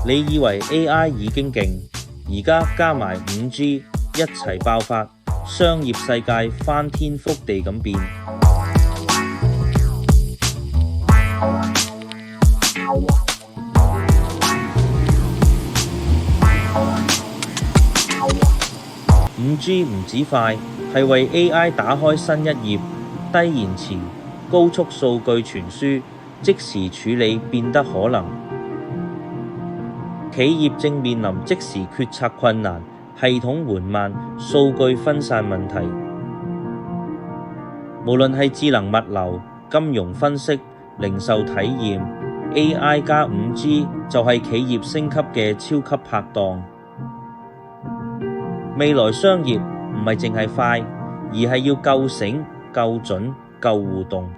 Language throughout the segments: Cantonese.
你以為 AI 已經勁，而家加埋5G一齊爆發，商業世界翻天覆地咁變。5G 唔止快，係為 AI 打開新一頁，低延遲、高速數據傳輸，即時處理變得可能。企業正面臨即時決策困難、系統緩慢、數據分散問題。無論係智能物流、金融分析、零售體驗 ，AI 加5G 就係企業升級嘅超級拍檔。未來商業唔係淨係快，而係要夠醒、夠準、夠互動。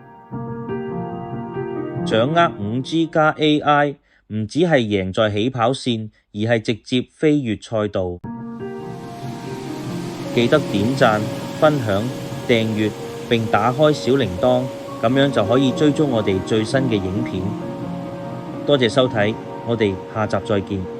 掌握5G 加 AI， 唔只係贏在起跑線，而係直接飛越賽道。記得點讚、分享、訂閱並打開小鈴鐺，咁樣就可以追蹤我哋最新嘅影片。多謝收睇，我哋下集再見。